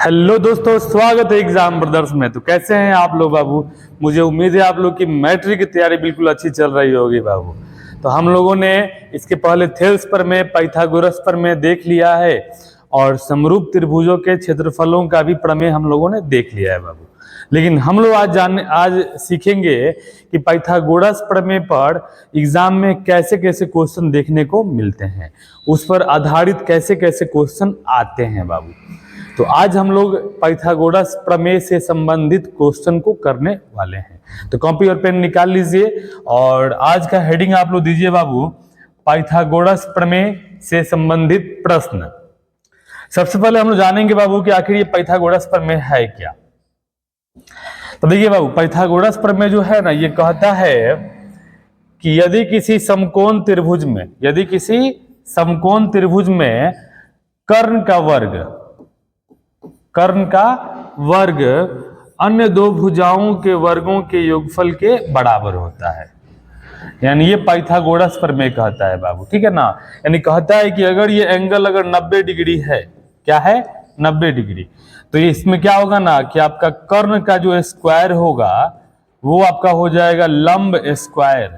Hello दोस्तों, स्वागत है एग्जाम ब्रदर्स में। तो कैसे हैं आप लोग बाबू? मुझे उम्मीद है आप लोग की मैट्रिक की तैयारी बिल्कुल अच्छी चल रही होगी बाबू। तो हम लोगों ने इसके पहले थेल्स प्रमेय, पाइथागोरस प्रमेय देख लिया है और समरूप त्रिभुजों के क्षेत्रफलों का भी प्रमेय हम लोगों ने देख लिया है बाबू। लेकिन हम लोग आज सीखेंगे कि पाइथागोरस प्रमेय पर एग्जाम में कैसे कैसे क्वेश्चन देखने को मिलते हैं, उस पर आधारित कैसे कैसे क्वेश्चन आते हैं बाबू। तो आज हम लोग पाइथागोरस प्रमेय से संबंधित क्वेश्चन को करने वाले हैं। तो कॉपी और पेन निकाल लीजिए और आज का हेडिंग आप लोग दीजिए बाबू, पाइथागोरस प्रमेय से संबंधित प्रश्न। सबसे पहले हम लोग जानेंगे बाबू कि आखिर ये पाइथागोरस प्रमेय है क्या। तो देखिए बाबू, पाइथागोरस प्रमेय जो है ना, ये कहता है कि यदि किसी समकोण त्रिभुज में कर्ण का वर्ग अन्य दो भुजाओं के वर्गों के योगफल के बराबर होता है, यानी ये पाइथागोरस प्रमेय कहता है बाबू। ठीक है ना, यानी कहता है कि अगर ये एंगल अगर 90 डिग्री है, क्या है 90 डिग्री, तो इसमें क्या होगा ना कि आपका कर्ण का जो स्क्वायर होगा वो आपका हो जाएगा लंब स्क्वायर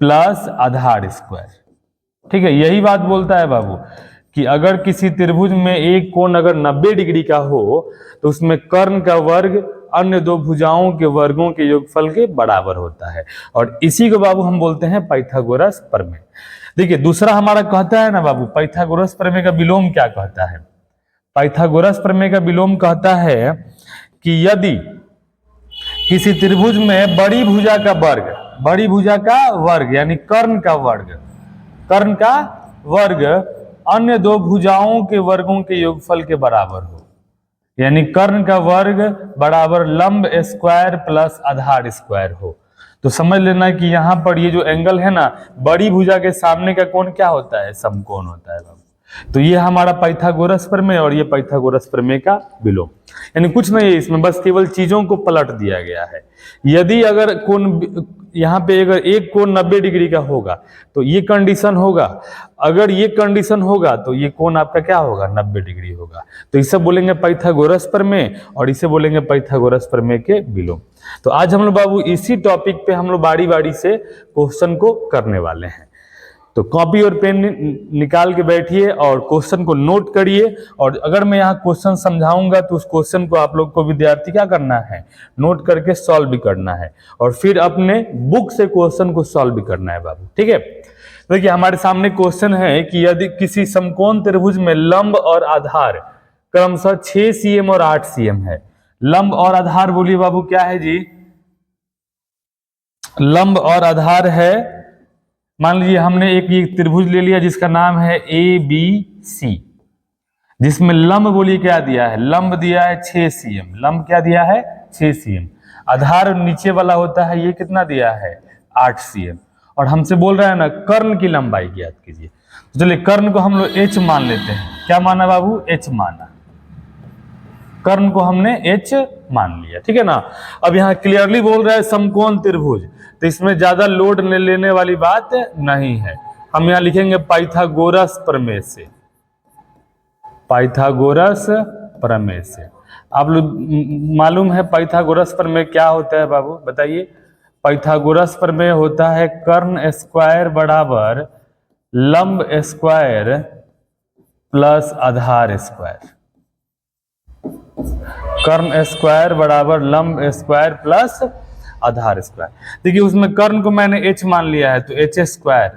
प्लस आधार स्क्वायर। ठीक है, यही बात बोलता है बाबू कि अगर किसी त्रिभुज में एक कोण अगर 90 डिग्री का हो तो उसमें कर्ण का वर्ग अन्य दो भुजाओं के वर्गों के योगफल के बराबर होता है, और इसी को बाबू हम बोलते हैं पाइथागोरस प्रमेय। देखिए दूसरा हमारा कहता है ना बाबू, पाइथागोरस प्रमेय का विलोम क्या कहता है। पाइथागोरस प्रमेय का विलोम कहता है कि यदि किसी त्रिभुज में बड़ी भुजा का वर्ग यानी कर्ण का वर्ग अन्य दो भुजाओं के वर्गों के योगफल के बराबर हो, यानी कर्ण का वर्ग बराबर लंब स्क्वायर प्लस आधार स्क्वायर हो। तो समझ लेना कि यहाँ पर ये जो एंगल है ना, बड़ी भुजा के सामने का कोण क्या होता है, समकोण होता है बाबू। तो ये हमारा पाइथागोरस प्रमेय और ये पाइथागोरस प्रमेय का विलोम, यानी कुछ नहीं है इसमें, बस केवल चीजों को पलट दिया गया है। यदि अगर कोण यहाँ पे अगर एक कोण 90 डिग्री का होगा तो ये कंडीशन होगा, अगर ये कंडीशन होगा तो ये कोण आपका क्या होगा 90 डिग्री होगा। तो इसे बोलेंगे पाइथागोरस प्रमेय और इसे बोलेंगे पाइथागोरस प्रमेय के विलोम। तो आज हम लोग बाबू इसी टॉपिक पे हम लोग बारी बारी से क्वेश्चन को करने वाले हैं। तो कॉपी और पेन निकाल के बैठिए और क्वेश्चन को नोट करिए, और अगर मैं यहाँ क्वेश्चन समझाऊंगा तो उस क्वेश्चन को आप लोग को विद्यार्थी क्या करना है, नोट करके सॉल्व भी करना है, और फिर अपने बुक से क्वेश्चन को सॉल्व भी करना है बाबू। ठीक है, देखिए हमारे सामने क्वेश्चन है कि यदि किसी समकोण त्रिभुज में लंब और आधार क्रमशः 6 cm और 8 cm है। लंब और आधार बोलिए बाबू क्या है जी, लंब और आधार है, मान लीजिए हमने एक ये त्रिभुज ले लिया जिसका नाम है ABC, जिसमें लंब बोलिए क्या दिया है, लंब दिया है 6 cm, लंब क्या दिया है 6 cm, आधार नीचे वाला होता है ये कितना दिया है 8 cm, और हमसे बोल रहा है ना कर्ण की लंबाई ज्ञात कीजिए। तो चलिए कर्ण को हम लोग h मान लेते हैं। क्या माना बाबू, h माना, कर्ण को हमने h मान लिया। ठीक है ना, अब यहाँ क्लियरली बोल रहा है समकोण त्रिभुज, तो इसमें ज्यादा लोड लेने वाली बात नहीं है। हम यहाँ लिखेंगे पाइथागोरस प्रमेय से, पाइथागोरस प्रमेय से। आप लोग मालूम है पाइथागोरस प्रमेय क्या होता है बाबू, बताइए। पाइथागोरस प्रमेय होता है कर्ण स्क्वायर बराबर लंब स्क्वायर प्लस आधार स्क्वायर, कर्ण स्क्वायर बराबर लंब स्क्वायर प्लस आधार स्क्वायर। देखिए उसमें कर्ण को मैंने h मान लिया है तो h स्क्वायर,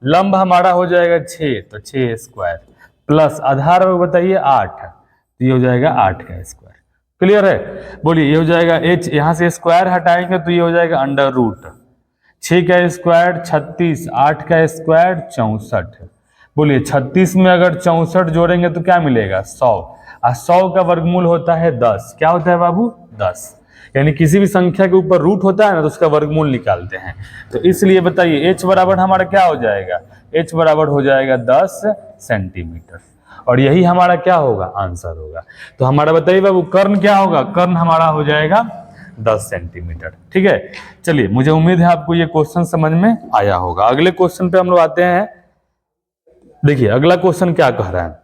लंब हमारा हो जाएगा 6 तो 6 स्क्वायर प्लस आधार बताइए 8, तो ये हो जाएगा 8 का स्क्वायर। क्लियर है, बोलिए ये हो जाएगा h, यहाँ से स्क्वायर हटाएंगे तो ये हो जाएगा अंडर रूट, 6 का स्क्वायर 36, 8 का स्क्वायर 64। बोलिए 36 में अगर 64 जोड़ेंगे तो क्या मिलेगा 100, और 100 का वर्गमूल होता है 10। क्या होता है बाबू 10, यानी किसी भी संख्या के ऊपर रूट होता है ना तो उसका वर्गमूल निकालते हैं। तो इसलिए बताइए h बराबर हमारा क्या हो जाएगा, h बराबर हो जाएगा 10 सेंटीमीटर, और यही हमारा क्या होगा आंसर होगा। तो हमारा बताइए बाबू कर्ण क्या होगा, कर्ण हमारा हो जाएगा 10 सेंटीमीटर। ठीक है, चलिए मुझे उम्मीद है आपको ये क्वेश्चन समझ में आया होगा। अगले क्वेश्चन पे हम लोग आते हैं। देखिए अगला क्वेश्चन क्या कह रहा है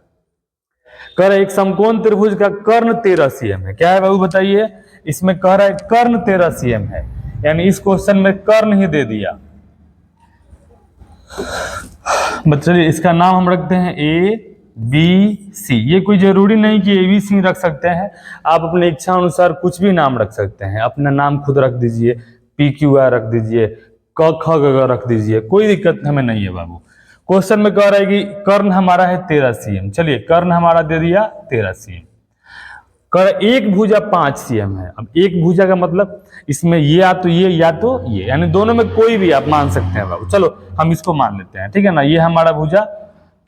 कह रहा है एक समकोण त्रिभुज का कर्ण 13 cm है। क्या है बाबू बताइए, इसमें कह रहा है कर्ण 13 cm है, यानी इस क्वेश्चन में कर्ण ही दे दिया। चलिए इसका नाम हम रखते हैं ABC। ये कोई जरूरी नहीं कि ABC रख सकते हैं, आप अपने इच्छा अनुसार कुछ भी नाम रख सकते हैं। अपना नाम खुद रख दीजिए, PQR रख दीजिए, क ख ग रख दीजिए, कोई दिक्कत हमें नहीं है बाबू। क्वेश्चन में कह रहा है कि कर्ण हमारा है 13 cm। चलिए कर्ण हमारा दे दिया 13 cm। कर एक भुजा 5 cm है। अब एक भुजा का मतलब इसमें ये या तो ये, यानी दोनों में कोई भी आप मान सकते हैं बाबू। चलो हम इसको मान लेते हैं, ठीक है ना। ये हमारा भुजा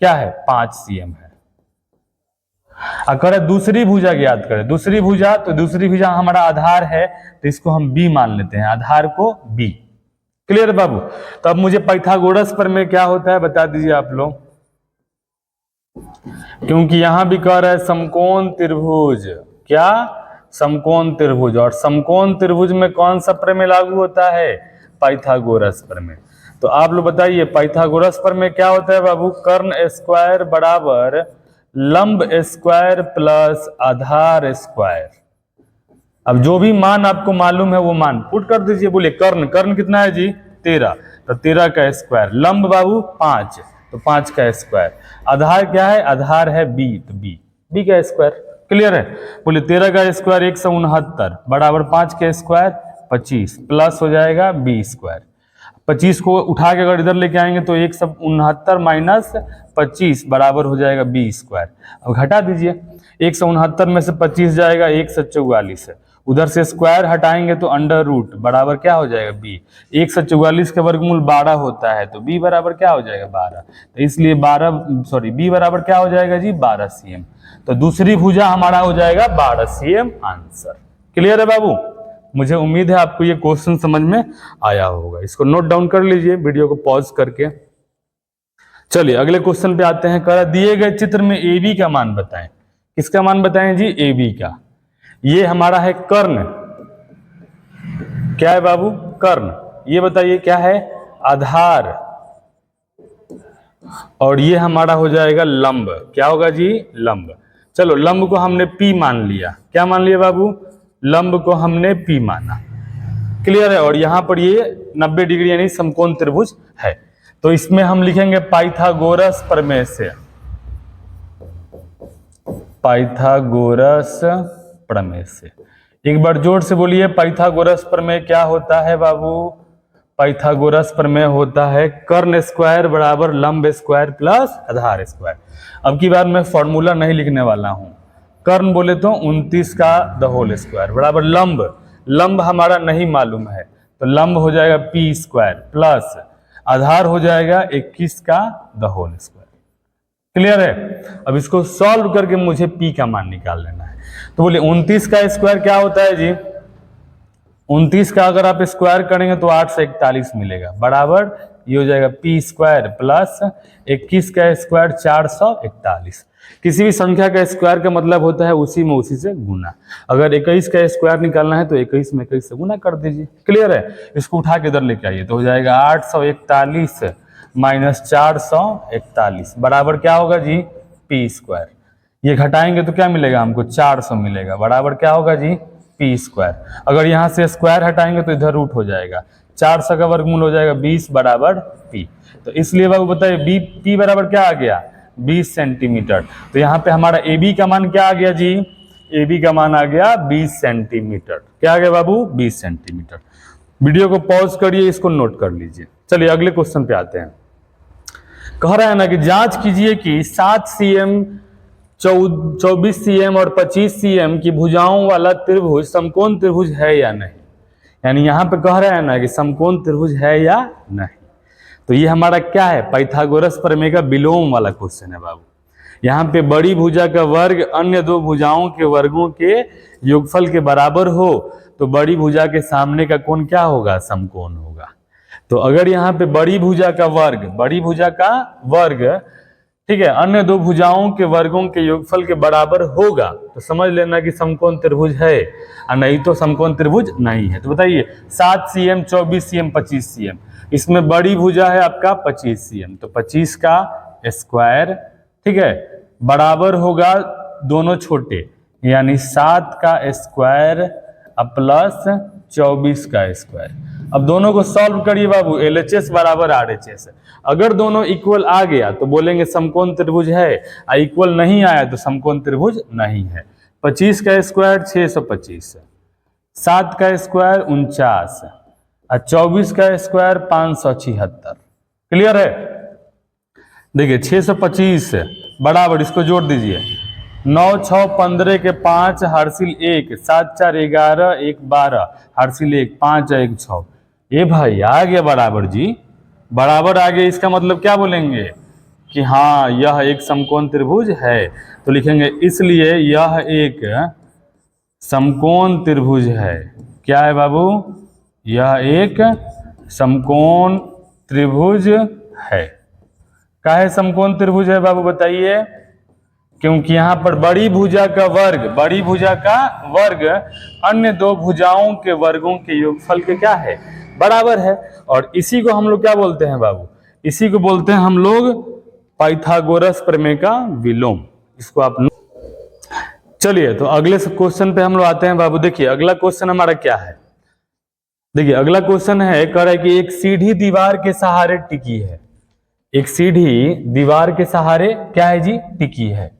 क्या है, 5 cm है। अगर दूसरी भुजा ज्ञात करें, दूसरी भुजा, तो दूसरी भुजा हमारा आधार है, तो इसको हम B मान लेते हैं, आधार को B। क्लियर बाबू। तो अब मुझे पाइथागोरस प्रमेय क्या होता है बता दीजिए आप लोग, क्योंकि यहां भी कह रहा है समकोण त्रिभुज। क्या, समकोण त्रिभुज। और समकोण त्रिभुज में कौन सा प्रमेय लागू होता है, पाइथागोरस प्रमेय। तो आप लोग बताइए पाइथागोरस प्रमेय क्या होता है बाबू, कर्ण स्क्वायर बराबर लंब स्क्वायर प्लस आधार स्क्वायर। अब जो भी मान आपको मालूम है वो मान पुट कर दीजिए। बोले कर्ण कितना है जी, 13, तो 13 का स्क्वायर, लंब बाबू 5, तो 5 का स्क्वायर, आधार क्या है, आधार है B, तो B का स्क्वायर। क्लियर है। बोले 13 का स्क्वायर 169 बराबर 5 का स्क्वायर 25 प्लस हो जाएगा B स्क्वायर। 25 को उठा के अगर इधर लेके आएंगे तो 169 माइनस 25 बराबर हो जाएगा B स्क्वायर। अब घटा दीजिए, 169 में से 25 जाएगा 144 है, उधर से स्क्वायर हटाएंगे तो अंडर रूट बराबर क्या हो जाएगा B। 144 का वर्गमूल 12 होता है, तो B बराबर क्या हो जाएगा 12, तो इसलिए B बराबर क्या हो जाएगा जी 12 cm। तो दूसरी भुजा हमारा हो जाएगा 12 cm आंसर। क्लियर है बाबू। मुझे उम्मीद है आपको ये क्वेश्चन समझ में आया होगा। इसको नोट डाउन कर लीजिए वीडियो को पॉज करके। चलिए अगले क्वेश्चन पे आते हैं। कह दिए गए चित्र में AB का मान बताएं। किसका मान बताएं जी, AB का। ये हमारा है कर्ण। क्या है बाबू, कर्ण। ये बताइए क्या है, आधार। और ये हमारा हो जाएगा लंब। क्या होगा जी, लंब। चलो लंब को हमने P मान लिया। क्या मान लिया बाबू, लंब को हमने P माना। क्लियर है। और यहां पर ये 90 डिग्री यानी समकोण त्रिभुज है। तो इसमें हम लिखेंगे पाइथागोरस प्रमेय से, पाइथागोरस प्रमेय से। एक बार जोर से बोलिए, पाइथागोरस प्रमेय क्या होता है बाबू, पाइथागोरस प्रमेय होता है कर्ण स्क्वायर बराबर लंब स्क्वायर प्लस आधार स्क्वायर। अब की बार मैं फॉर्मूला नहीं लिखने वाला हूं। कर्ण बोले तो 29 का द होल स्क्वायर बराबर लंब, लंब हमारा नहीं मालूम है, तो लंब हो जाएगा P स्क्वायर प्लस आधार हो जाएगा 21 का द होल स्क्वायर। क्लियर है। अब इसको सॉल्व करके मुझे P का मान निकाल लेना है। तो बोले 29 का स्क्वायर क्या होता है जी, 29 का अगर आप स्क्वायर करेंगे तो 8 से 41 मिलेगा बराबर ये हो जाएगा P स्क्वायर प्लस 21 का स्क्वायर 441। किसी भी संख्या का स्क्वायर का मतलब होता है उसी में उसी से गुना। अगर 21 का स्क्वायर निकालना है तो 21 में 21 से गुना कर दीजिए। क्लियर है। इसको उठा के इधर लेके आइए तो हो जाएगा 841 माइनस 441 बराबर क्या होगा जी, P स्क्वायर। ये घटाएंगे तो क्या मिलेगा हमको, 400 मिलेगा बराबर क्या होगा जी, P स्क्वायर। अगर यहाँ से स्क्वायर हटाएंगे तो इधर रूट हो जाएगा, 400 का वर्गमूल हो जाएगा 20 बराबर P। तो इसलिए बाबू बताइए P बराबर क्या आ गया, 20 सेंटीमीटर। तो यहाँ पे हमारा AB का मान क्या आ गया जी, AB का मान आ गया 20 सेंटीमीटर। क्या आ गया बाबू, 20 सेंटीमीटर। वीडियो को पॉज करिए, इसको नोट कर लीजिए। चलिए अगले क्वेश्चन पे आते हैं। कह रहा है ना कि जांच कीजिए कि 7 cm 24 cm और 25 cm की भुजाओं वाला त्रिभुज समकोण त्रिभुज है या नहीं। यानी यहाँ पे कह रहा है ना कि समकोण त्रिभुज है या नहीं। तो ये हमारा क्या है, पाइथागोरस प्रमेय का विलोम वाला क्वेश्चन है बाबू। यहाँ पे बड़ी भुजा का वर्ग अन्य दो भुजाओं के वर्गों के योगफल के बराबर हो तो बड़ी भुजा के सामने का कोण क्या होगा, समकोण होगा। तो अगर यहाँ पे बड़ी भुजा का वर्ग ठीक है अन्य दो भुजाओं के वर्गों के योगफल के बराबर होगा तो समझ लेना कि समकोण त्रिभुज है, और नहीं तो समकोण त्रिभुज नहीं है। तो बताइए 7 cm 24 cm 25 cm, इसमें बड़ी भुजा है आपका 25 cm, तो 25 का स्क्वायर ठीक है बराबर होगा दोनों छोटे, यानी 7 का स्क्वायर प्लस 24 का स्क्वायर। अब दोनों को सॉल्व करिए बाबू, LHS बराबर RHS। अगर दोनों इक्वल आ गया तो बोलेंगे समकोण त्रिभुज है, और इक्वल नहीं आया तो समकोण त्रिभुज नहीं है। 25 का स्क्वायर 625, 7 का स्क्वायर 49 और 24 का स्क्वायर 576। क्लियर है? देखिए 625 बराबर, इसको जोड़ दीजिए, 9 6 15 के 5 हर्षिल 1, 7 4 11 1 12 हर्षिल 1, 5 1 6। ये भाई आ गया बराबर जी, बराबर आ गया। इसका मतलब क्या बोलेंगे कि हाँ यह एक समकोण त्रिभुज है। तो लिखेंगे इसलिए यह एक समकोण त्रिभुज है। क्या है बाबू? यह एक समकोण त्रिभुज है। काहे समकोण त्रिभुज है बाबू बताइए? क्योंकि यहाँ पर बड़ी भुजा का वर्ग अन्य दो भुजाओं के वर्गों के योगफल के क्या है? बराबर है। और इसी को हम लोग क्या बोलते हैं बाबू? इसी को बोलते हैं हम लोग पाइथागोरस प्रमेय का विलोम। इसको आप चलिए तो अगले क्वेश्चन पे हम लोग आते हैं बाबू। देखिए अगला क्वेश्चन हमारा क्या है? देखिए अगला क्वेश्चन है, कह रहा है कि एक सीढ़ी दीवार के सहारे टिकी है। एक सीढ़ी दीवार के सहारे क्या है जी? टिकी है।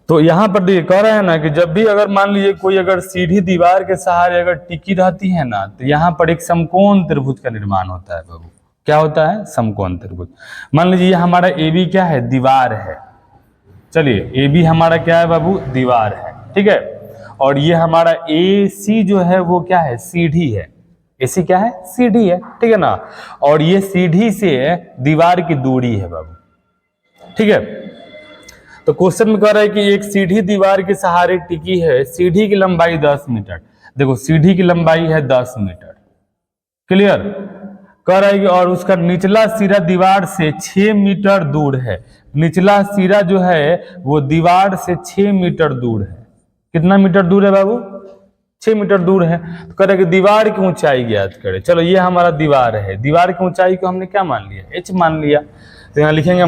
तो यहां पर देखिए कह रहा है ना कि जब भी अगर मान लीजिए कोई अगर सीढ़ी दीवार के सहारे अगर टिकी रहती है ना, तो यहां पर एक समकोण त्रिभुज का निर्माण होता है बाबू। क्या होता है? समकोण त्रिभुज। मान लीजिए हमारा AB क्या है? दीवार है। चलिए AB हमारा क्या है बाबू? दीवार है, ठीक है। और ये हमारा AC जो है वो क्या है? सीढ़ी है। AC क्या है? सीढ़ी है, ठीक है ना। और ये सीढ़ी से दीवार की दूरी है बाबू, ठीक है। तो क्वेश्चन में कह रहा है कि एक सीढ़ी दीवार के सहारे टिकी है, सीढ़ी की लंबाई 10 मीटर। देखो सीढ़ी की लंबाई है 10 मीटर, क्लियर। कह रहा है कि और उसका निचला सिरा दीवार से 6 मीटर दूर है। निचला सिरा जो है वो दीवार से 6 मीटर दूर है। कितना मीटर दूर है बाबू? 6 मीटर दूर है। तो कह रहा है कि दीवार की ऊंचाई ज्ञात करें। चलो ये हमारा दीवार है, दीवार की ऊंचाई को हमने क्या मान लिया? H मान लिया। तो यहाँ लिखेंगे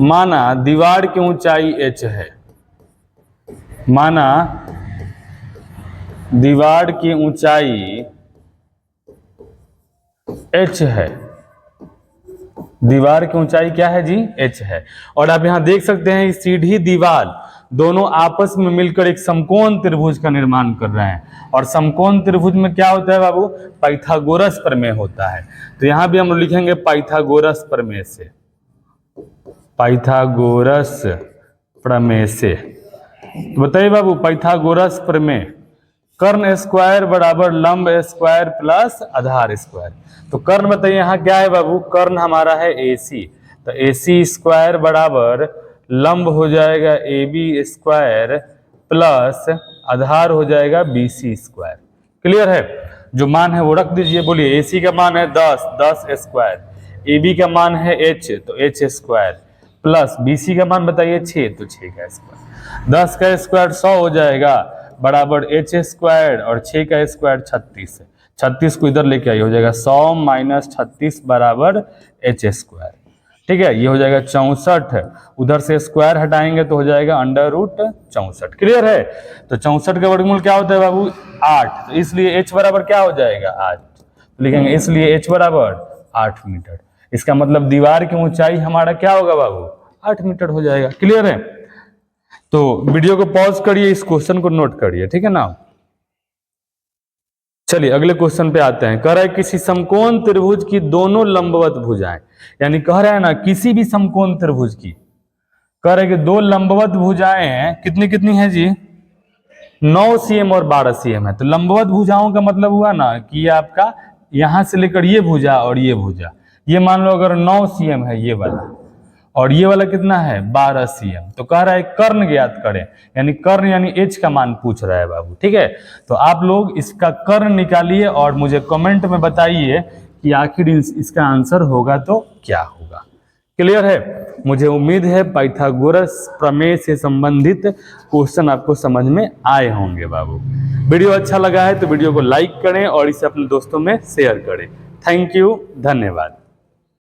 माना दीवार की ऊंचाई H है। माना दीवार की ऊंचाई H है। दीवार की ऊंचाई क्या है जी? H है। और आप यहां देख सकते हैं सीढ़ी दीवार दोनों आपस में मिलकर एक समकोण त्रिभुज का निर्माण कर रहे हैं। और समकोण त्रिभुज में क्या होता है बाबू? पाइथागोरस प्रमेय होता है। तो यहां भी हम लिखेंगे पाइथागोरस प्रमेय से। पाइथागोरस प्रमेय से। तो बताइए बाबू पाइथागोरस प्रमेय, कर्ण स्क्वायर बराबर लंब स्क्वायर प्लस आधार स्क्वायर। तो कर्ण बताइए यहाँ क्या है बाबू? कर्ण हमारा है AC। तो AC स्क्वायर बराबर लंब हो जाएगा AB स्क्वायर प्लस आधार हो जाएगा BC स्क्वायर। क्लियर है? जो मान है वो रख दीजिए। बोलिए AC का मान है 10 स्क्वायर, AB का मान है H तो H स्क्वायर प्लस BC का मान बताइए 6 तो 6 का स्क्वायर। 10 का स्क्वायर 100 हो जाएगा बराबर H स्क्वायर और 6 का स्क्वायर 36 है। 36 को इधर लेके आइए, हो जाएगा 100 माइनस 36 बराबर H स्क्वायर, ठीक है। ये हो जाएगा 64। उधर से स्क्वायर हटाएंगे तो हो जाएगा √64। क्लियर है? तो 64 का वर्गमूल क्या होता है बाबू? 8। तो इसलिए H बराबर क्या हो जाएगा? 8। तो लिखेंगे इसलिए H बराबर 8 मीटर। इसका मतलब दीवार की ऊंचाई हमारा क्या होगा बाबू? 8 मीटर हो जाएगा। क्लियर है? तो वीडियो को पॉज करिए, इस क्वेश्चन को नोट करिए, ठीक है ना। चलिए अगले क्वेश्चन पे आते हैं। कह रहा है किसी समकोण त्रिभुज की दोनों लंबवत भुजाएं, यानी कह रहा है ना किसी भी समकोण त्रिभुज की, कह रहा है कि दो लंबवत भुजाएं हैं। कितनी कितनी है जी? 9 cm और 12 cm है। तो लंबवत भुजाओं का मतलब हुआ ना कि ये आपका यहां से लेकर ये भुजा और ये भुजा, ये मान लो अगर 9 cm है ये वाला, और ये वाला कितना है? 12 cm। तो कह रहा है कर्ण ज्ञात करें, यानी कर्ण यानी H का मान पूछ रहा है बाबू, ठीक है। तो आप लोग इसका कर्ण निकालिए और मुझे कमेंट में बताइए कि आखिर इसका आंसर होगा तो क्या होगा। क्लियर है? मुझे उम्मीद है पाइथागोरस प्रमेय से संबंधित क्वेश्चन आपको समझ में आए होंगे बाबू। वीडियो अच्छा लगा है तो वीडियो को लाइक करें और इसे अपने दोस्तों में शेयर करें। थैंक यू, धन्यवाद।